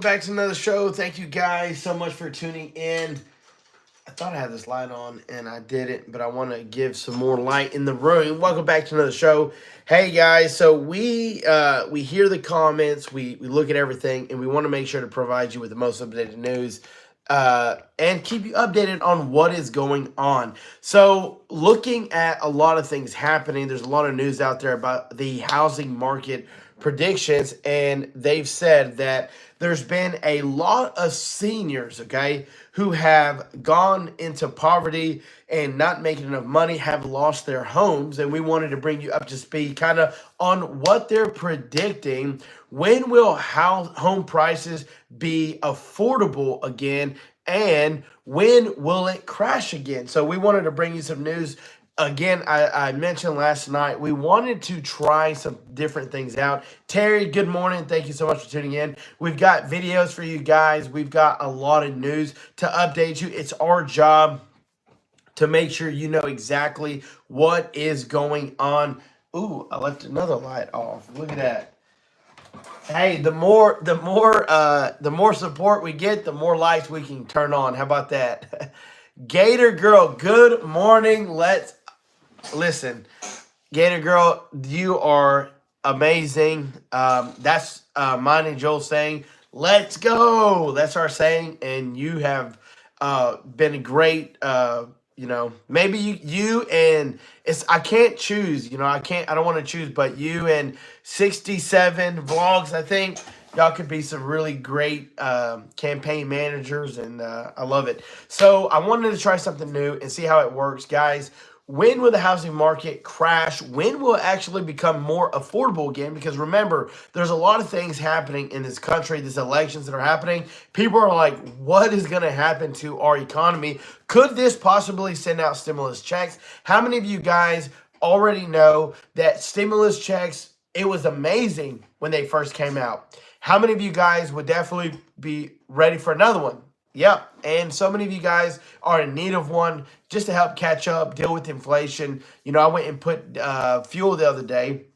Back to another show. Thank you guys so much for tuning in. I thought I had this light on and I didn't, but I want to give some more light in the room. Welcome back to another show. Hey guys, so we hear the comments, we look at everything, and we want to make sure to provide you with the most updated news and keep you updated on what is going on. So, looking at a lot of things happening, there's a lot of news out there about the housing market predictions, and they've said that there's been a lot of seniors, okay, who have gone into poverty and not making enough money, have lost their homes, and we wanted to bring you up to speed kind of on what they're predicting. When will home prices be affordable again, and when will it crash again? So we wanted to bring you some news. Again, I mentioned last night, we wanted to try some different things out. Terry, good morning. Thank you so much for tuning in. We've got videos for you guys. We've got a lot of news to update you. It's our job to make sure you know exactly what is going on. Ooh, I left another light off. Look at that. Hey, the more support we get, the more lights we can turn on. How about that? Gator girl, good morning. Let's listen. Gator girl, you are amazing. That's mine and Joel saying, "Let's go." That's our saying, and you have been a great. Maybe you and it's. I can't choose. I don't want to choose, but you and 67 vlogs. I think y'all could be some really great campaign managers, and I love it. So I wanted to try something new and see how it works, guys. When will the housing market crash? When will it actually become more affordable again? Because remember, there's a lot of things happening in this country, these elections that are happening. People are like, what is going to happen to our economy? Could this possibly send out stimulus checks? How many of you guys already know that stimulus checks, it was amazing when they first came out? How many of you guys would definitely be ready for another one? Yep, and so many of you guys are in need of one just to help catch up, deal with inflation. I went and put fuel the other day,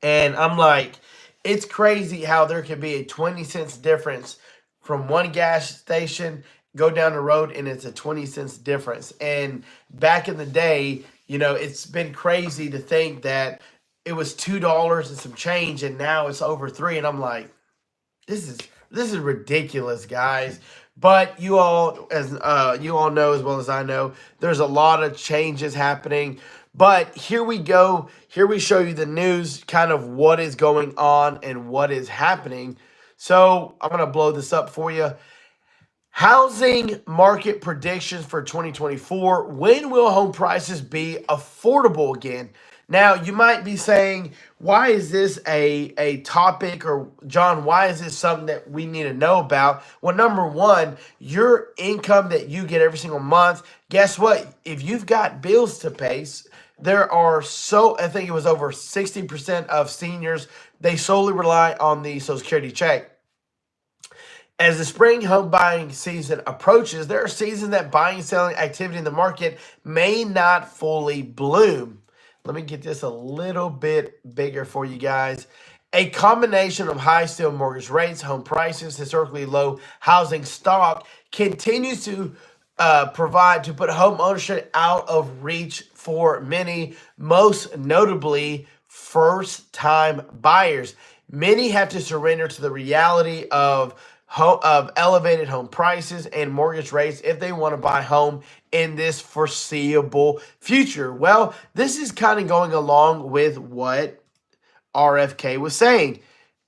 and I'm like, it's crazy how there could be a 20 cents difference from one gas station, go down the road, and it's a 20 cents difference. And back in the day, it's been crazy to think that it was $2 and some change, and now it's over three. And I'm like, this is ridiculous, guys. But you all, as you all know as well as I know, there's a lot of changes happening. But here we go. Here we show you the news, kind of what is going on and what is happening. So I'm gonna blow this up for you. Housing market predictions for 2024. When will home prices be affordable again? Now, you might be saying, why is this a topic? Or, John, why is this something that we need to know about? Well, number one, your income that you get every single month, guess what? If you've got bills to pay, I think it was over 60% of seniors, they solely rely on the Social Security check. As the spring home buying season approaches, there are seasons that buying and selling activity in the market may not fully bloom. Let me get this a little bit bigger for you guys. A combination of high still mortgage rates, home prices, historically low housing stock continues to put home ownership out of reach for many, most notably first-time buyers. Many have to surrender to the reality of elevated home prices and mortgage rates if they want to buy home in this foreseeable future. Well, this is kind of going along with what RFK was saying.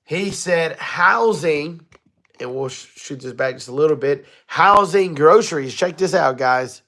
He said housing, and we'll shoot this back just a little bit, housing, groceries. Check this out, guys.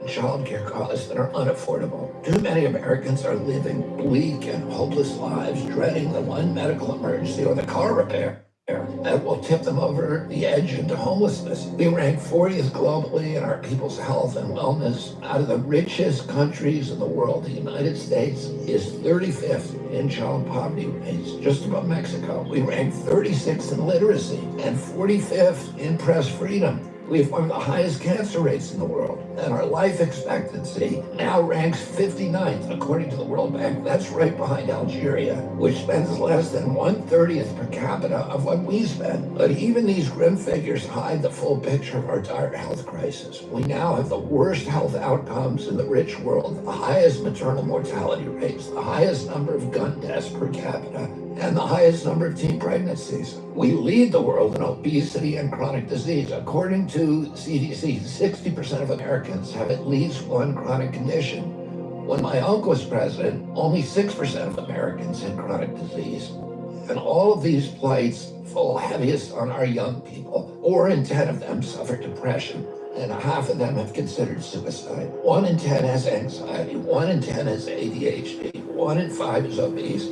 Childcare costs that are unaffordable. Too many Americans are living bleak and hopeless lives, dreading the one medical emergency or the car repair that will tip them over the edge into homelessness. We rank 40th globally in our people's health and wellness. Out of the richest countries in the world, the United States is 35th in child poverty rates, just above Mexico. We rank 36th in literacy and 45th in press freedom. We have one of the highest cancer rates in the world, and our life expectancy now ranks 59th according to the World Bank. That's right behind Algeria, which spends less than 1/30th per capita of what we spend. But even these grim figures hide the full picture of our dire health crisis. We now have the worst health outcomes in the rich world, the highest maternal mortality rates, the highest number of gun deaths per capita, and the highest number of teen pregnancies. We lead the world in obesity and chronic disease. According to CDC, 60% of Americans have at least one chronic condition. When my uncle was president, only 6% of Americans had chronic disease. And all of these plights fall heaviest on our young people. 4 in 10 of them suffer depression, and half of them have considered suicide. 1 in 10 has anxiety. 1 in 10 has ADHD. 1 in 5 is obese.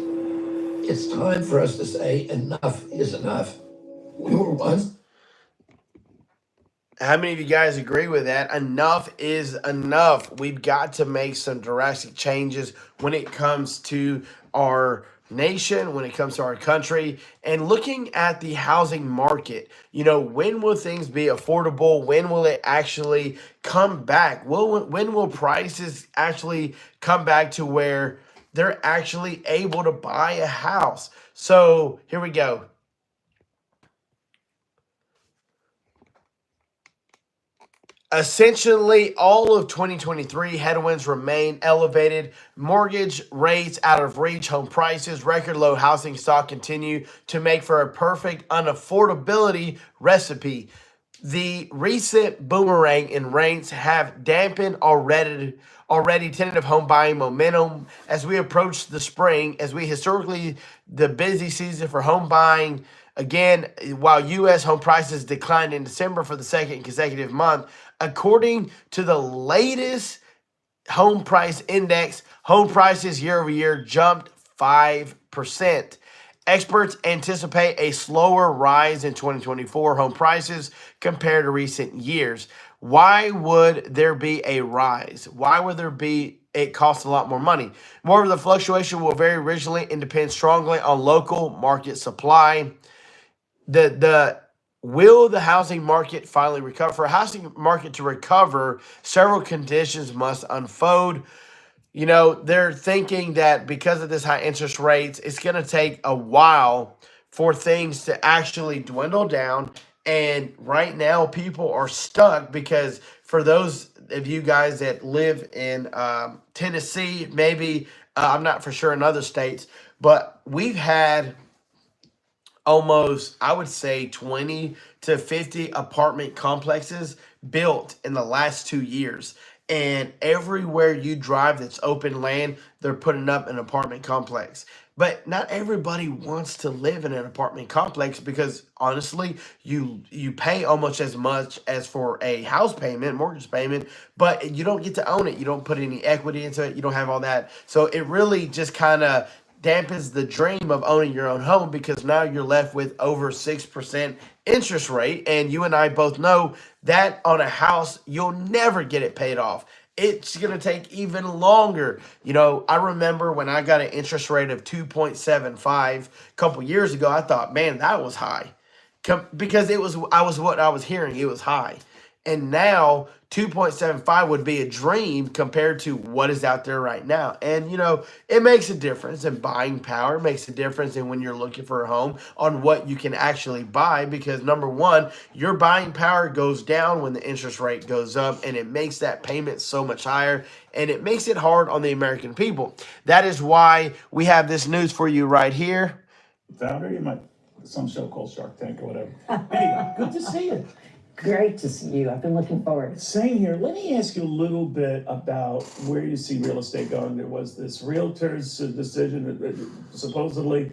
It's time for us to say enough is enough. We were once. How many of you guys agree with that? Enough is enough. We've got to make some drastic changes when it comes to our nation, when it comes to our country, and looking at the housing market. When will things be affordable? When will it actually come back? When will prices actually come back to where they're actually able to buy a house? So here we go. Essentially, all of 2023 headwinds remain elevated. Mortgage rates out of reach, home prices, record low housing stock continue to make for a perfect unaffordability recipe. The recent boomerang in rates have dampened already tentative home buying momentum as we approach the spring, as we historically the busy season for home buying. Again, while U.S. home prices declined in December for the second consecutive month, according to the latest home price index, home prices year over year jumped 5%. Experts anticipate a slower rise in 2024 home prices compared to recent years. Why would there be a rise? Why would there be it costs a lot more money? More of the fluctuation will vary regionally and depend strongly on local market supply. Will the housing market finally recover? For a housing market to recover, several conditions must unfold. They're thinking that because of this high interest rates, it's going to take a while for things to actually dwindle down. And right now, people are stuck because for those of you guys that live in Tennessee, maybe I'm not for sure in other states, but we've had almost, I would say, 20 to 50 apartment complexes built in the last 2 years. And everywhere you drive that's open land, they're putting up an apartment complex. But not everybody wants to live in an apartment complex because honestly, you pay almost as much as for a house payment, mortgage payment, but you don't get to own it. You don't put any equity into it. You don't have all that. So it really just kind of dampens the dream of owning your own home because now you're left with over 6% interest rate. And you and I both know that on a house, you'll never get it paid off. It's going to take even longer. I remember when I got an interest rate of 2.75 a couple years ago, I thought, man, that was high. Because what I was hearing, it was high. And now 2.75 would be a dream compared to what is out there right now. And, it makes a difference in buying power. It makes a difference in when you're looking for a home on what you can actually buy. Because number one, your buying power goes down when the interest rate goes up, and it makes that payment so much higher. And it makes it hard on the American people. That is why we have this news for you right here. Founder, you might some show called Shark Tank or whatever. Anyway, good to see you. Great to see you. I've been looking forward. Same here. Let me ask you a little bit about where you see real estate going. There was this realtor's decision that supposedly,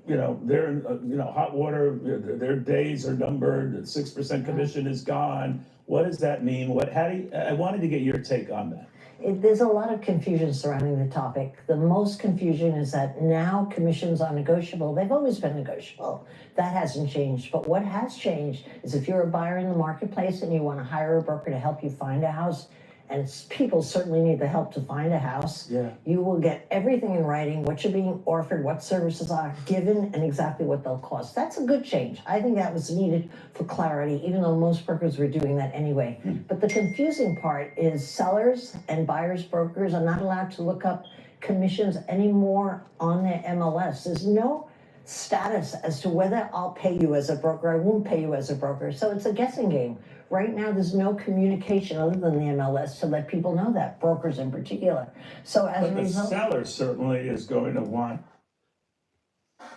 they're in, hot water. Their days are numbered. 6% commission is gone. What does that mean? I wanted to get your take on that. There's a lot of confusion surrounding the topic. The most confusion is that now commissions are negotiable. They've always been negotiable. That hasn't changed. But what has changed is if you're a buyer in the marketplace and you want to hire a broker to help you find a house, and people certainly need the help to find a house. Yeah. You will get everything in writing, what you're being offered, what services are given, and exactly what they'll cost. That's a good change. I think that was needed for clarity, even though most brokers were doing that anyway. But the confusing part is sellers and buyers brokers are not allowed to look up commissions anymore on their MLS. There's no status as to whether I'll pay you as a broker, I won't pay you as a broker. So it's a guessing game. Right now, there's no communication other than the MLS to let people know that, brokers in particular. So as a But the result, seller certainly is going to want.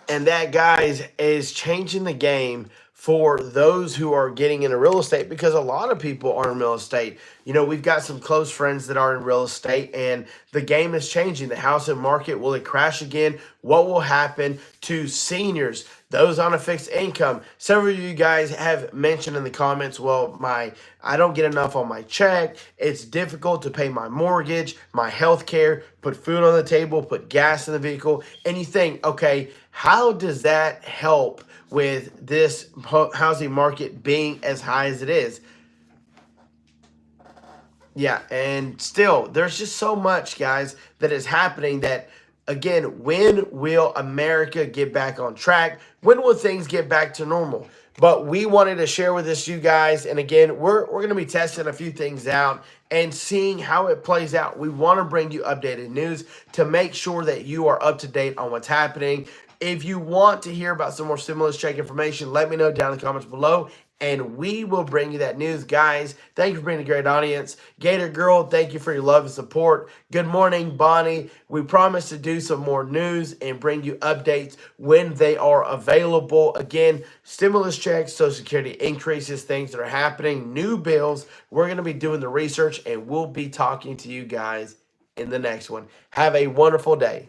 And that, guys, is changing the game for those who are getting into real estate, because a lot of people are in real estate. You know, we've got some close friends that are in real estate, and the game is changing. The housing market, will it crash again? What will happen to seniors, those on a fixed income? Several of you guys have mentioned in the comments, well, I don't get enough on my check. It's difficult to pay my mortgage, my health care, put food on the table, put gas in the vehicle. And you think, okay, how does that help with this housing market being as high as it is? Yeah, and still, there's just so much, guys, that is happening that, again, when will America get back on track? When will things get back to normal? But we wanted to share with this, you guys, and again, we're going to be testing a few things out and seeing how it plays out. We want to bring you updated news to make sure that you are up to date on what's happening. If you want to hear about some more stimulus check information, let me know down in the comments below, and we will bring you that news. Guys, thank you for being a great audience. Gator Girl, thank you for your love and support. Good morning, Bonnie. We promise to do some more news and bring you updates when they are available. Again, stimulus checks, Social Security increases, things that are happening, new bills. We're going to be doing the research, and we'll be talking to you guys in the next one. Have a wonderful day.